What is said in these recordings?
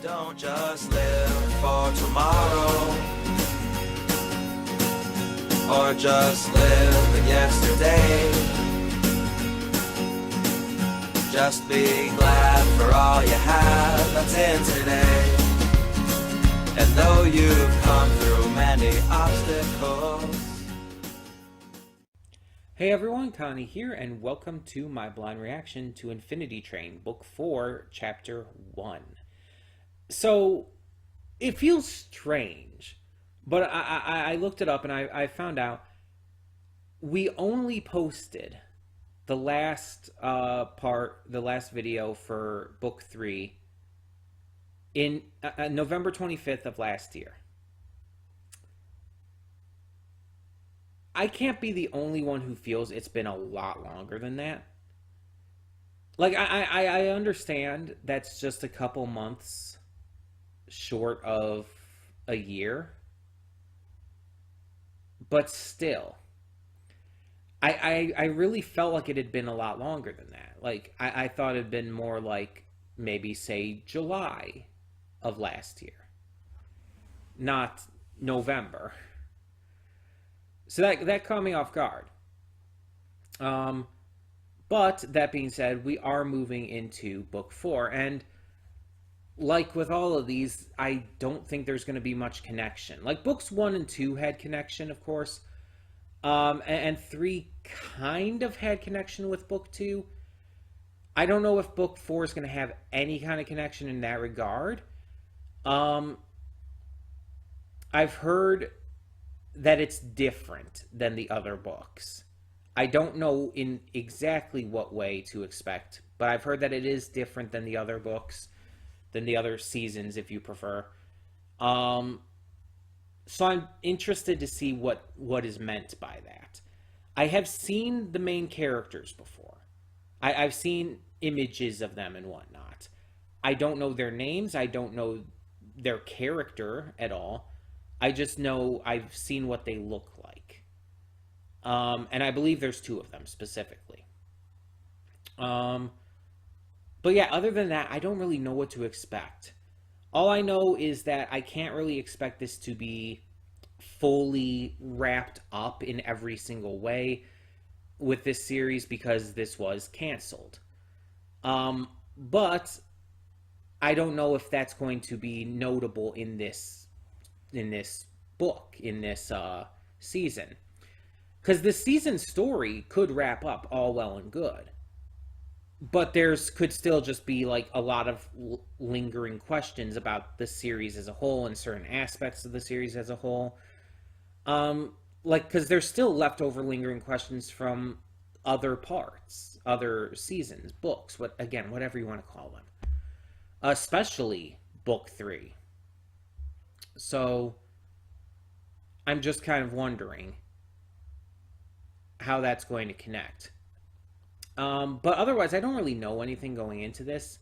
Don't just live for tomorrow, or just live in yesterday. Just be glad for all you have that's in today. And though you've come through many obstacles. Hey everyone, Connie here, and welcome to my blind reaction to Infinity Train, Book 4, Chapter 1. So, it feels strange, but I looked it up and I found out we only posted the last the last video for Book 3 in November 25th of last year. I can't be the only one who feels it's been a lot longer than that. Like, I understand that's just a couple months short of a year. But still, I really felt like it had been a lot longer than that. Like, I thought it had been more like maybe, say, July of last year, not November. So that caught me off guard. But that being said, we are moving into Book 4, and like with all of these, I don't think there's going to be much connection. Like, Books 1 and 2 had connection, of course, and 3 kind of had connection with Book 2. I don't know if Book 4 is going to have any kind of connection in that regard. I've heard that it's different than the other books. I don't know in exactly what way to expect, but I've heard that it is different than the other books, than the other seasons, if you prefer. So I'm interested to see what is meant by that. I have seen the main characters before. I've seen images of them and whatnot. I don't know their names. I don't know their character at all. I just know I've seen what they look like. And I believe there's 2 of them specifically. But yeah, other than that, I don't really know what to expect. All I know is that I can't really expect this to be fully wrapped up in every single way with this series because this was canceled. But I don't know if that's going to be notable in this book, in this season. Because the season story could wrap up all well and good. But could still just be like a lot of lingering questions about the series as a whole and certain aspects of the series as a whole. Because there's still leftover lingering questions from other parts, other seasons, books, whatever you want to call them. Especially Book 3. So, I'm just kind of wondering how that's going to connect. But otherwise, I don't really know anything going into this.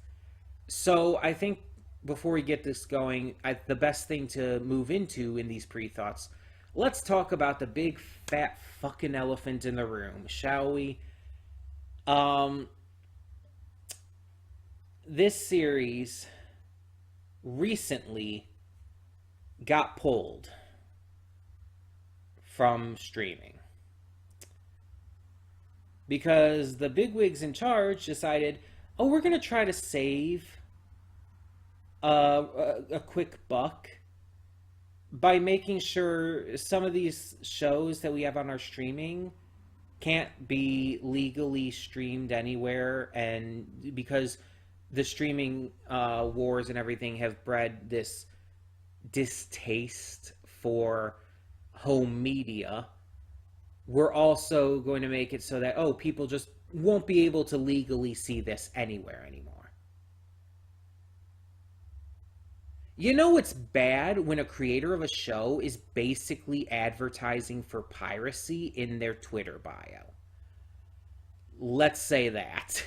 So, I think before we get this going, the best thing to move into in these pre-thoughts, let's talk about the big, fat, fucking elephant in the room, shall we? This series recently got pulled from streaming because the bigwigs in charge decided, oh, we're going to try to save a quick buck by making sure some of these shows that we have on our streaming can't be legally streamed anywhere, and because the streaming wars and everything have bred this distaste for home media, we're also going to make it so that, people just won't be able to legally see this anywhere anymore. You know it's bad when a creator of a show is basically advertising for piracy in their Twitter bio. Let's say that.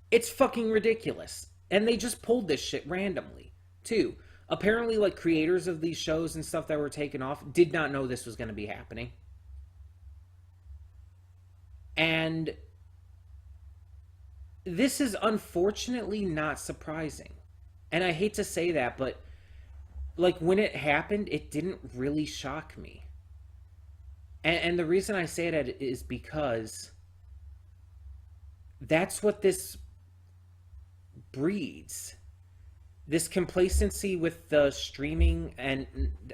It's fucking ridiculous. And they just pulled this shit randomly, too. Apparently, like, creators of these shows and stuff that were taken off did not know this was going to be happening. And this is unfortunately not surprising. And I hate to say that, but like when it happened, it didn't really shock me. And the reason I say that is because that's what this breeds. This complacency with the streaming and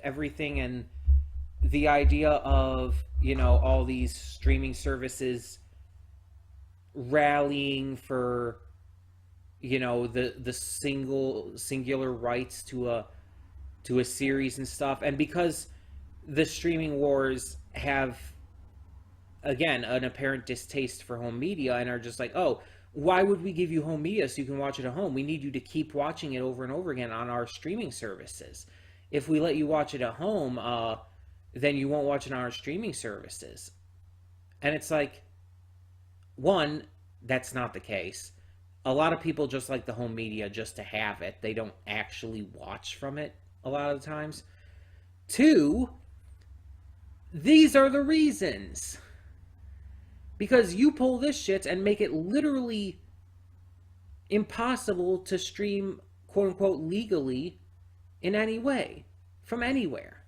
everything, and the idea of, you know, all these streaming services rallying for, you know, the singular rights to a series and stuff. And because the streaming wars have, again, an apparent distaste for home media and are just like, oh, why would we give you home media so you can watch it at home? We need you to keep watching it over and over again on our streaming services. If we let you watch it at home, then you won't watch it on our streaming services. And it's like, one, that's not the case. A lot of people just like the home media just to have it. They don't actually watch from it a lot of the times. Two, these are the reasons. Because you pull this shit and make it literally impossible to stream, quote unquote, legally in any way, from anywhere.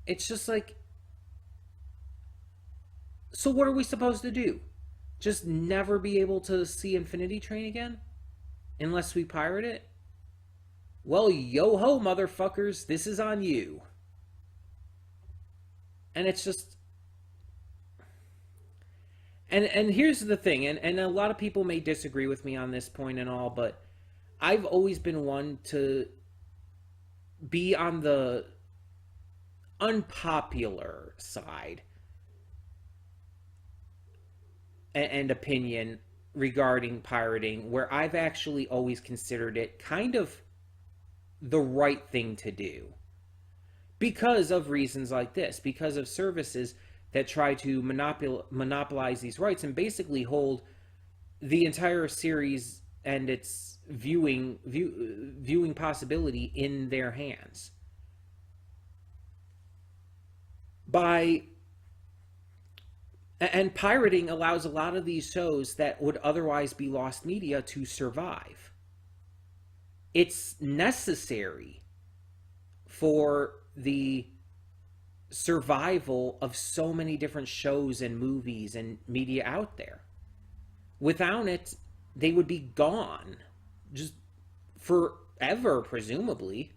It's just like, so what are we supposed to do? Just never be able to see Infinity Train again? Unless we pirate it? Well, yo-ho, motherfuckers, this is on you. And it's just... And here's the thing, and a lot of people may disagree with me on this point and all, but I've always been one to be on the unpopular side and opinion regarding pirating, where I've actually always considered it kind of the right thing to do. Because of reasons like this, because of services that try to monopolize these rights and basically hold the entire series and its viewing possibility in their hands. And pirating allows a lot of these shows that would otherwise be lost media to survive. It's necessary for the survival of so many different shows and movies and media out there. Without it, they would be gone just forever, presumably,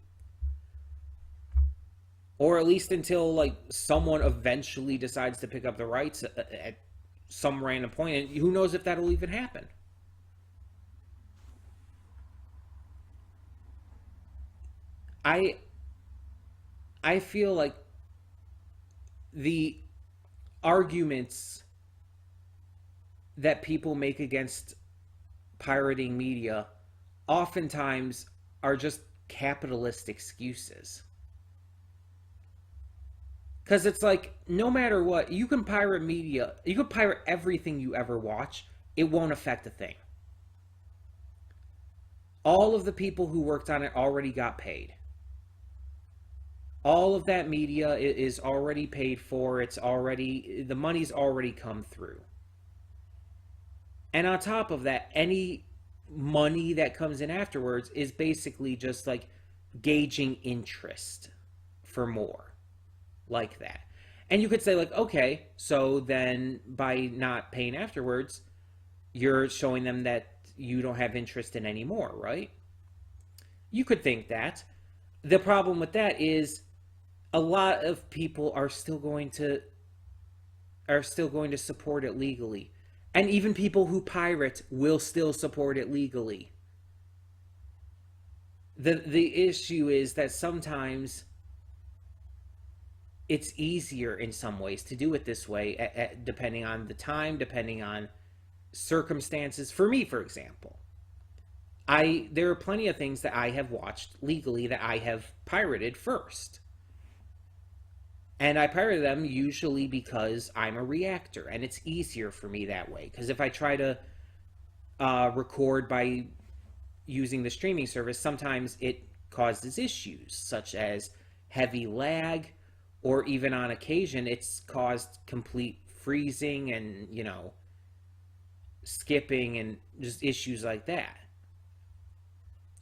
or at least until like someone eventually decides to pick up the rights at some random point, and who knows if that'll even happen. I feel like the arguments that people make against pirating media oftentimes are just capitalist excuses. Because it's like, no matter what, you can pirate media, you can pirate everything you ever watch, it won't affect a thing. All of the people who worked on it already got paid. All of that media is already paid for. The money's already come through. And on top of that, any money that comes in afterwards is basically just like gauging interest for more, like that. And you could say like, okay, so then by not paying afterwards, you're showing them that you don't have interest in anymore, right? You could think that. The problem with that is a lot of people are still going to support it legally. And even people who pirate will still support it legally. The issue is that sometimes it's easier in some ways to do it this way, depending on the time, depending on circumstances. For me, for example, there are plenty of things that I have watched legally that I have pirated first. And I pirate them usually because I'm a reactor, and it's easier for me that way. Because if I try to record by using the streaming service, sometimes it causes issues, such as heavy lag, or even on occasion, it's caused complete freezing and, skipping and just issues like that.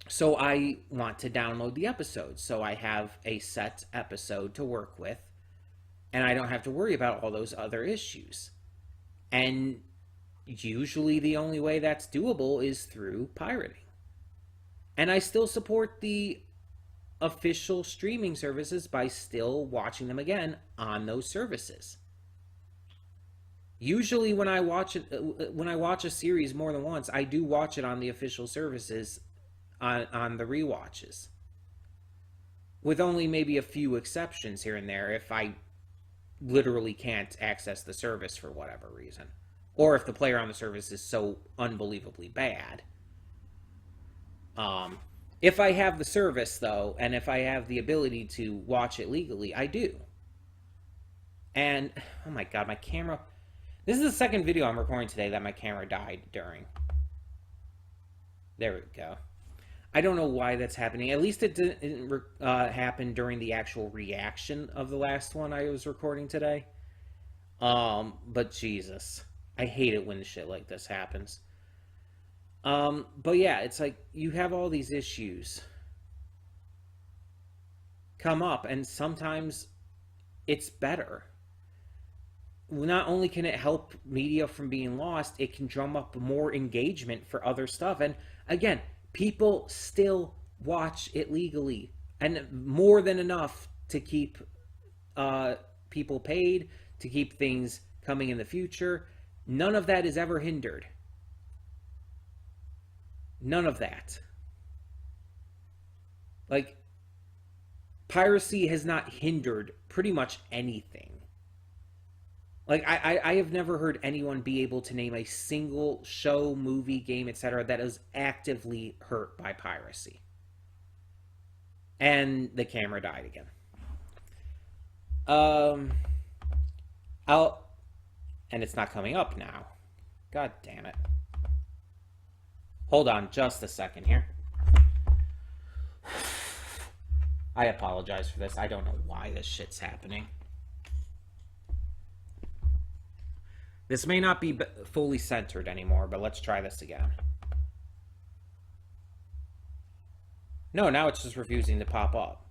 So I want to download the episodes so I have a set episode to work with and I don't have to worry about all those other issues. And usually the only way that's doable is through pirating. And I still support the official streaming services by still watching them again on those services. Usually when I watch a series more than once, I do watch it on the official services on the rewatches. With only maybe a few exceptions here and there if I literally can't access the service for whatever reason. Or if the player on the service is so unbelievably bad. If I have the service, though, and if I have the ability to watch it legally, I do. And, oh my god, my camera... This is the second video I'm recording today that my camera died during. There we go. I don't know why that's happening. At least it didn't happen during the actual reaction of the last one I was recording today. But Jesus. I hate it when shit like this happens. But yeah, it's like you have all these issues come up, and sometimes it's better. Not only can it help media from being lost, it can drum up more engagement for other stuff. And again, people still watch it legally, and more than enough to keep people paid, to keep things coming in the future. None of that is ever hindered. None of that. Like, piracy has not hindered pretty much anything. Like, I have never heard anyone be able to name a single show, movie, game, etc. that is actively hurt by piracy. And the camera died again. And it's not coming up now. God damn it. Hold on just a second here. I apologize for this. I don't know why this shit's happening. This may not be fully centered anymore, but let's try this again. No, now it's just refusing to pop up.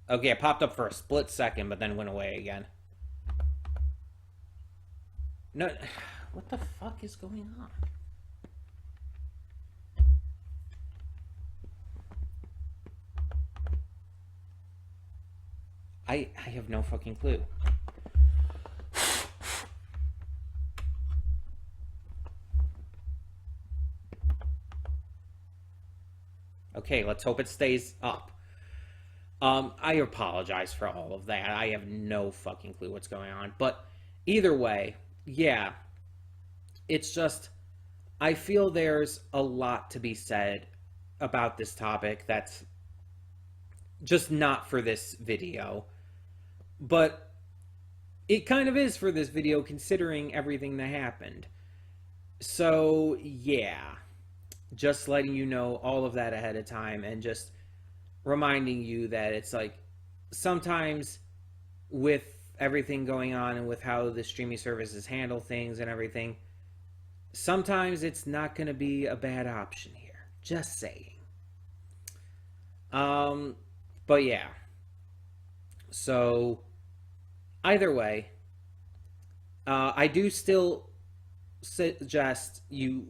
Okay, it popped up for a split second, but then went away again. No, what the fuck is going on? I have no fucking clue. Okay, let's hope it stays up. I apologize for all of that. I have no fucking clue what's going on. But either way, yeah. It's just, I feel there's a lot to be said about this topic that's just not for this video. But it kind of is for this video considering everything that happened. So, yeah. Just letting you know all of that ahead of time and just reminding you that it's like sometimes with everything going on and with how the streaming services handle things and everything, sometimes it's not going to be a bad option here. Just saying. But yeah. So either way, I do still suggest you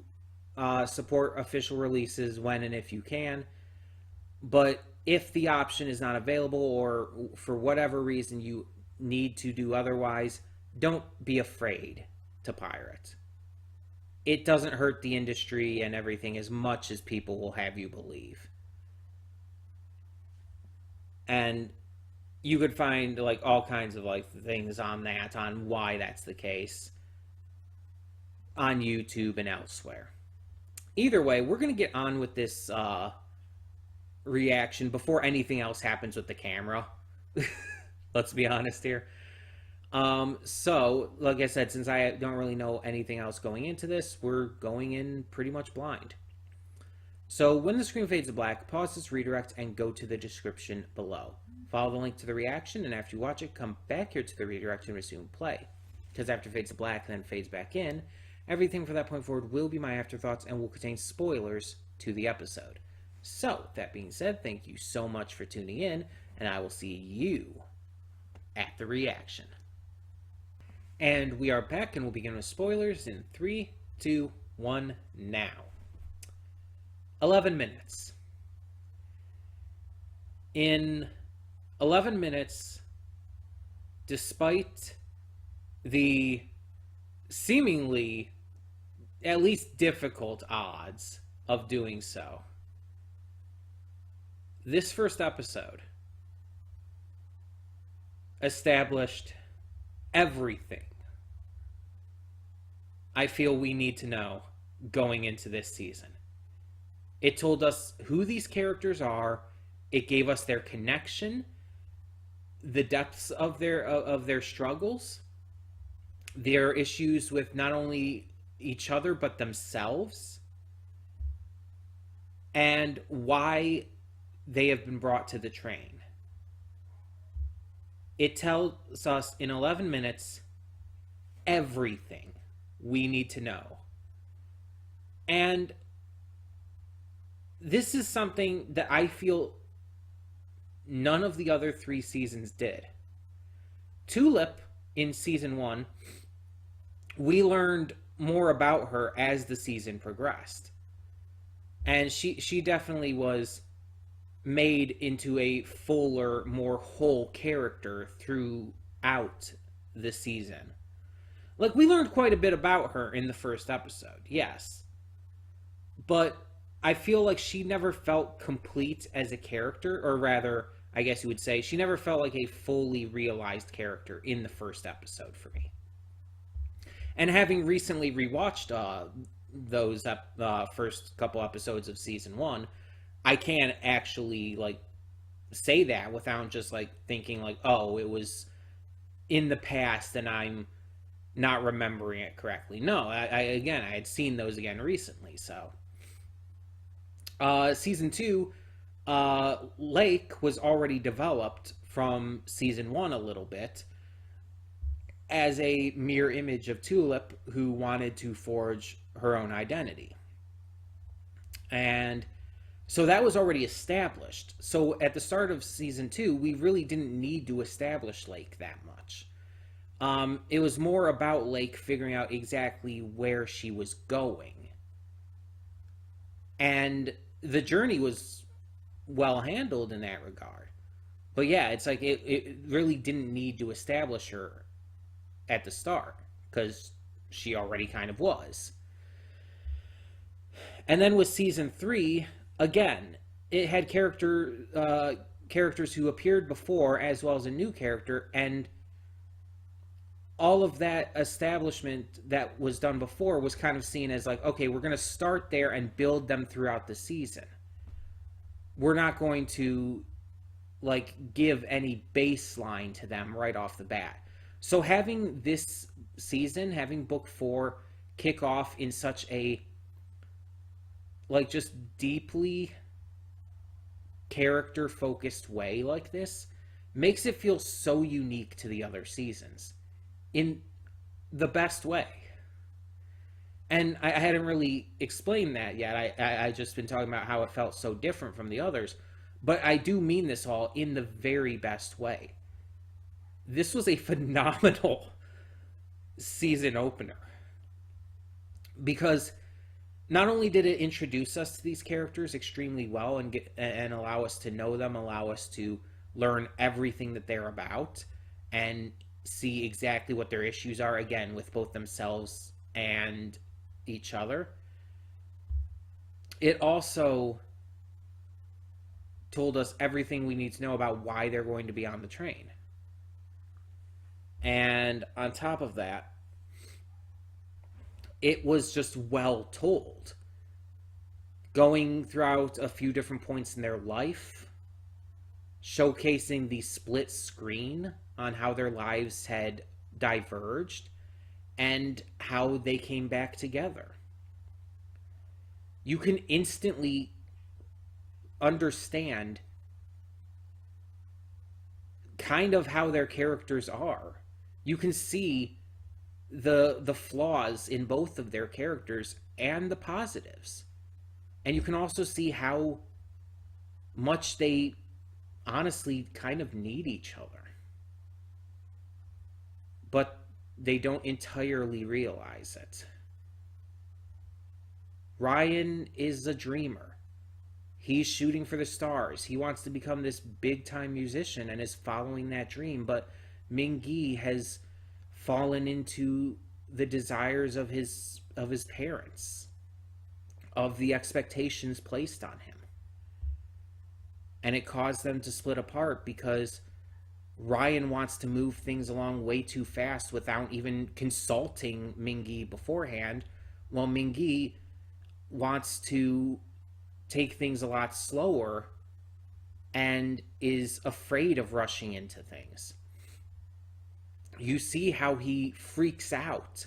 support official releases when and if you can. But if the option is not available or for whatever reason you need to do otherwise, don't be afraid to pirate. It doesn't hurt the industry and everything as much as people will have you believe. And you could find like all kinds of like things on that, on why that's the case on YouTube and elsewhere. Either way, we're going to get on with this reaction before anything else happens with the camera. Let's be honest here. So, like I said, since I don't really know anything else going into this, we're going in pretty much blind. So, when the screen fades to black, pause this redirect and go to the description below. Follow the link to the reaction, and after you watch it, come back here to the redirect and resume play. Because after it fades to black and then fades back in, Everything from that point forward will be my afterthoughts and will contain spoilers to the episode. So, that being said, thank you so much for tuning in, and I will see you at the reaction. And we are back, and we'll begin with spoilers in 3, 2, 1, now. 11 minutes. In 11 minutes, despite the seemingly at least difficult odds of doing so, this first episode established everything I feel we need to know going into this season. It told us who these characters are. It gave us their connection, the depths of their struggles, their issues with not only each other but themselves, and why they have been brought to the train. It tells us in 11 minutes everything we need to know. And this is something that I feel none of the other 3 seasons did. Tulip, in season 1, we learned more about her as the season progressed. And she definitely was made into a fuller, more whole character throughout the season. Like, we learned quite a bit about her in the first episode, yes. But I feel like she never felt complete as a character, or rather, I guess you would say, she never felt like a fully realized character in the first episode for me. And having recently rewatched those first couple episodes of season 1, I can't actually say that without just thinking oh, it was in the past and I'm not remembering it correctly. No, I had seen those again recently. So season 2, Lake was already developed from season 1 a little bit as a mirror image of Tulip, who wanted to forge her own identity. And so that was already established. So at the start of season 2, we really didn't need to establish Lake that much. It was more about Lake figuring out exactly where she was going. And the journey was well handled in that regard. But yeah, it's it really didn't need to establish her at the start, because she already kind of was. And then with season 3, again, it had characters who appeared before as well as a new character, and all of that establishment that was done before was kind of seen as okay, we're going to start there and build them throughout the season. We're not going to give any baseline to them right off the bat. So having this season, having book 4 kick off in such a just deeply character focused way like this makes it feel so unique to the other seasons in the best way. And I hadn't really explained that yet. I just been talking about how it felt so different from the others, but I do mean this all in the very best way. This was a phenomenal season opener, because not only did it introduce us to these characters extremely well and allow us to know them, allow us to learn everything that they're about and see exactly what their issues are, again, with both themselves and each other. It also told us everything we need to know about why they're going to be on the train. And on top of that, it was just well told. Going throughout a few different points in their life, showcasing the split screen on how their lives had diverged and how they came back together. You can instantly understand kind of how their characters are. You can see the flaws in both of their characters and the positives. And you can also see how much they honestly kind of need each other. But they don't entirely realize it. Ryan is a dreamer. He's shooting for the stars. He wants to become this big time musician and is following that dream. But Mingi has fallen into the desires of his parents, of the expectations placed on him. And it caused them to split apart because Ryan wants to move things along way too fast without even consulting Mingi beforehand, while Mingi wants to take things a lot slower and is afraid of rushing into things. You see how he freaks out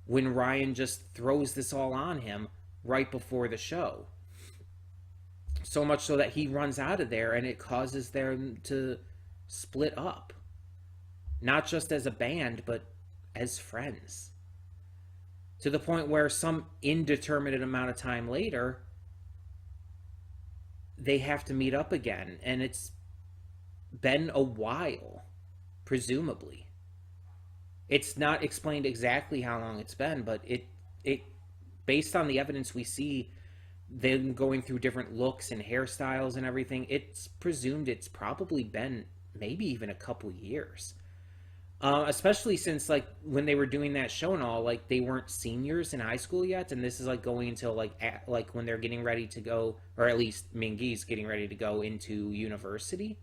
when Ryan just throws this all on him right before the show. So much so that he runs out of there and it causes them to split up. Not just as a band, but as friends. To the point where some indeterminate amount of time later, they have to meet up again. And it's been a while, presumably. It's not explained exactly how long it's been, but it based on the evidence we see, them going through different looks and hairstyles and everything, it's presumed it's probably been maybe even a couple years. Especially since, like, when they were doing that show and all, like, they weren't seniors in high school yet, and this is, like, going until, like when they're getting ready to go, or at least Mingi's getting ready to go into university.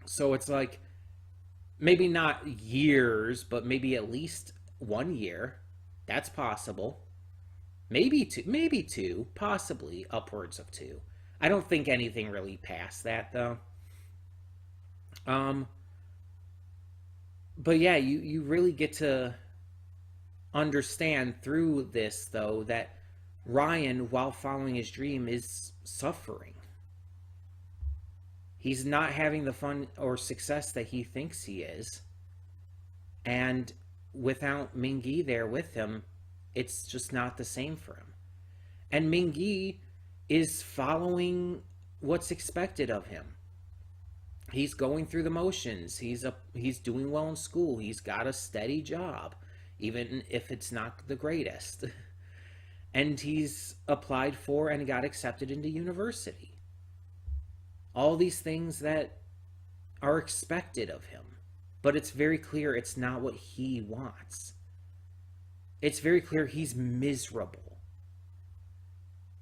So it's, like, maybe not years, but maybe at least 1 year. That's possible. Maybe two, possibly upwards of 2. I don't think anything really past that, though. But yeah, you really get to understand through this, though, that Ryan, while following his dream, is suffering. He's not having the fun or success that he thinks he is. And without Mingi there with him, it's just not the same for him. And Mingi is following what's expected of him. He's going through the motions. He's doing well in school. He's got a steady job, even if it's not the greatest. And he's applied for and got accepted into university. All these things that are expected of him. But it's very clear it's not what he wants. It's very clear he's miserable.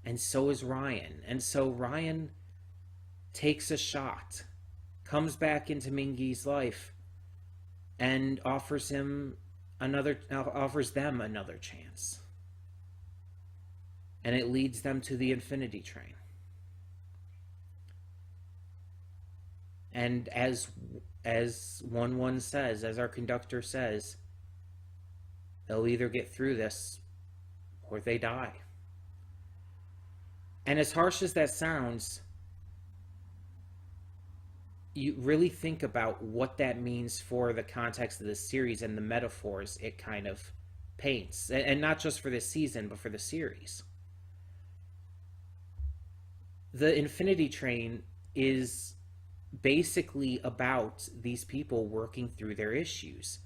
And so is Ryan. And so Ryan takes a shot, comes back into Mingi's life, and offers them another chance. And it leads them to the infinity train. And as 1-1 says, as our conductor says, they'll either get through this or they die. And as harsh as that sounds, you really think about what that means for the context of the series and the metaphors it kind of paints. And not just for this season, but for the series. The Infinity Train is basically about these people working through their issues,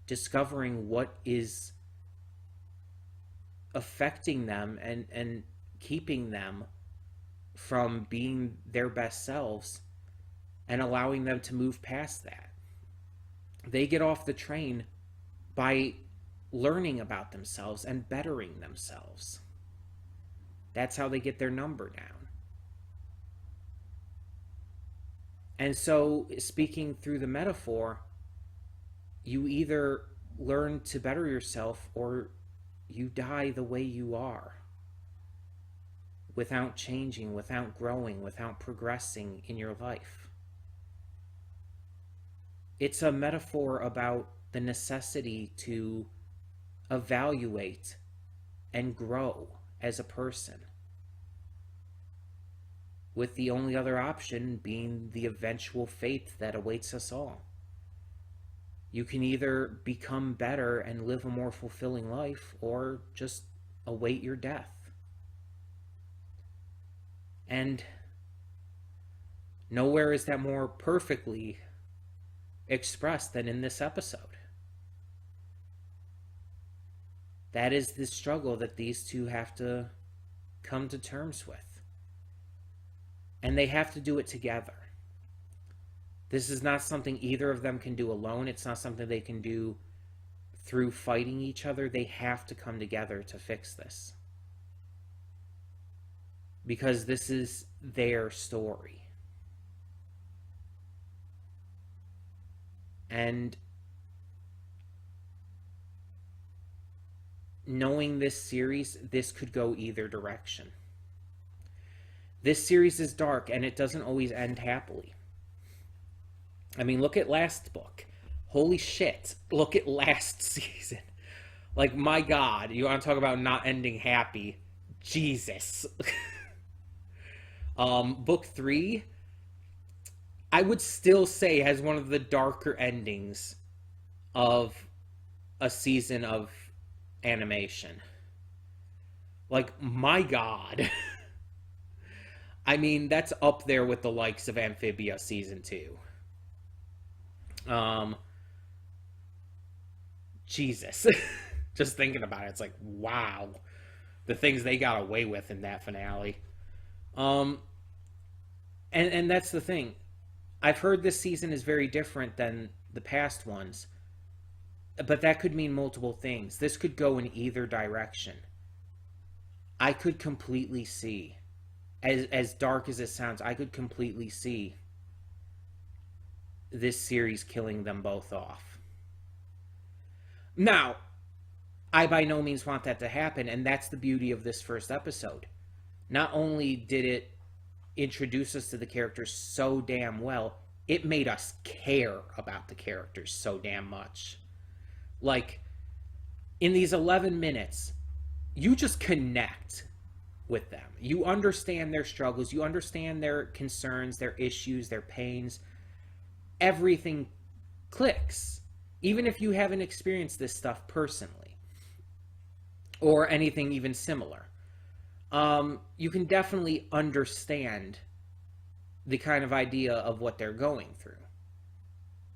discovering what is affecting them and keeping them from being their best selves and allowing them to move past that. They get off the train by learning about themselves and bettering themselves. That's how they get their number down. And so, speaking through the metaphor, you either learn to better yourself or you die the way you are, without changing, without growing, without progressing in your life. It's a metaphor about the necessity to evaluate and grow as a person, with the only other option being the eventual fate that awaits us all. You can either become better and live a more fulfilling life, or just await your death. And nowhere is that more perfectly expressed than in this episode. That is the struggle that these two have to come to terms with. And they have to do it together. This is not something either of them can do alone. It's not something they can do through fighting each other. They have to come together to fix this. Because this is their story. And knowing this series, this could go either direction. This series is dark, and it doesn't always end happily. I mean, look at last book. Holy shit. Look at last season. Like, my God, you want to talk about not ending happy? Jesus. Book 3, I would still say, has one of the darker endings of a season of animation. Like, my God. I mean, that's up there with the likes of Amphibia Season 2. Jesus. Just thinking about it, it's like, wow. The things they got away with in that finale. And that's the thing. I've heard this season is very different than the past ones. But that could mean multiple things. This could go in either direction. I could completely see, as dark as it sounds, I could completely see this series killing them both off. Now, I by no means want that to happen, and that's the beauty of this first episode. Not only did it introduce us to the characters so damn well, it made us care about the characters so damn much. Like, in these 11 minutes, you just connect with them. You understand their struggles. You understand their concerns, their issues, their pains. Everything clicks. Even if you haven't experienced this stuff personally. Or anything even similar. You can definitely understand the kind of idea of what they're going through.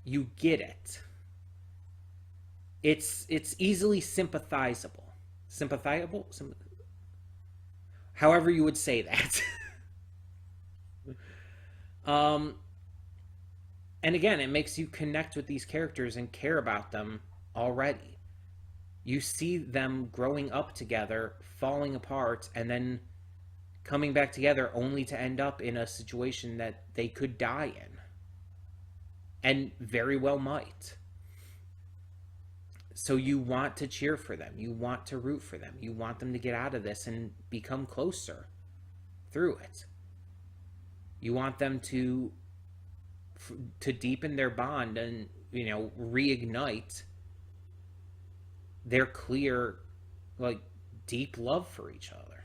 You get it. It's easily sympathizable. Sympathizable? However you would say that. And again, it makes you connect with these characters and care about them already. You see them growing up together, falling apart, and then coming back together only to end up in a situation that they could die in. And very well might. So you want to cheer for them. You want to root for them. You want them to get out of this and become closer through it. You want them to deepen their bond and, reignite their clear, deep love for each other.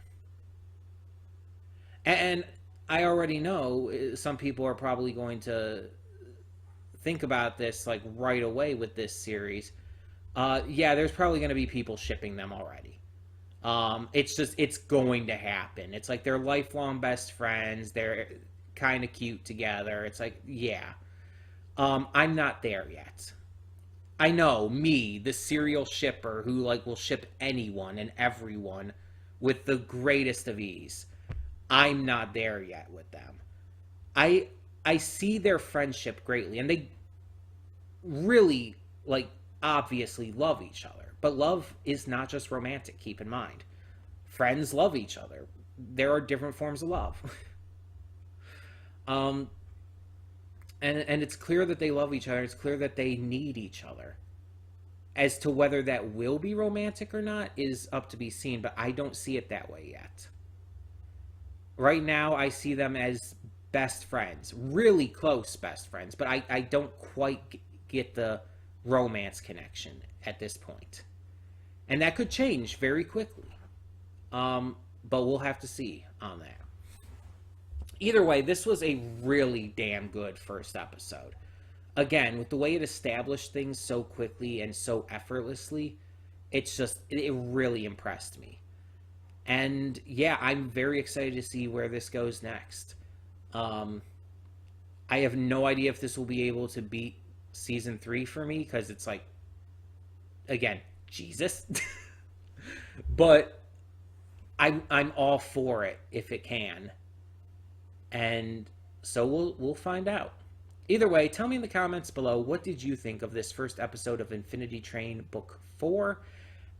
And I already know some people are probably going to think about this, right away with this series. There's probably going to be people shipping them already. It's going to happen. It's like they're lifelong best friends. They're kind of cute together. It's like, yeah. I'm not there yet. I know, me, the serial shipper who, will ship anyone and everyone with the greatest of ease. I'm not there yet with them. I see their friendship greatly, and they really, obviously love each other. But love is not just romantic, keep in mind. Friends love each other. There are different forms of love. And it's clear that they love each other. It's clear that they need each other. As to whether that will be romantic or not is up to be seen, but I don't see it that way yet. Right now, I see them as best friends. Really close best friends, but I don't quite get the romance connection at this point. And that could change very quickly. But we'll have to see on that. Either way, this was a really damn good first episode. again, with the way it established things so quickly and so effortlessly, it really impressed me. And yeah, I'm very excited to see where this goes next. Um, I have no idea if this will be able to beat season 3 for me, because it's like, again, Jesus. But I'm all for it if it can, and so we'll find out. Either way, tell me in the comments below, what did you think of this first episode of Infinity Train Book 4?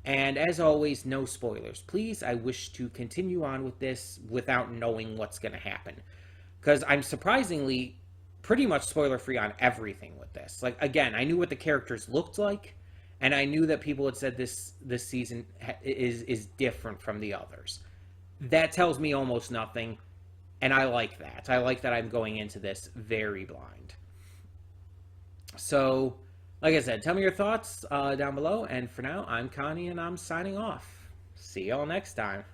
And as always, no spoilers. Please, I wish to continue on with this without knowing what's going to happen, because I'm surprisingly pretty much spoiler free on everything with this. Like, again, I knew what the characters looked like, and I knew that people had said this season is different from the others. That tells me almost nothing, and I like that. I like that I'm going into this very blind. So, like I said, tell me your thoughts down below, and for now, I'm Connie, and I'm signing off. See y'all next time.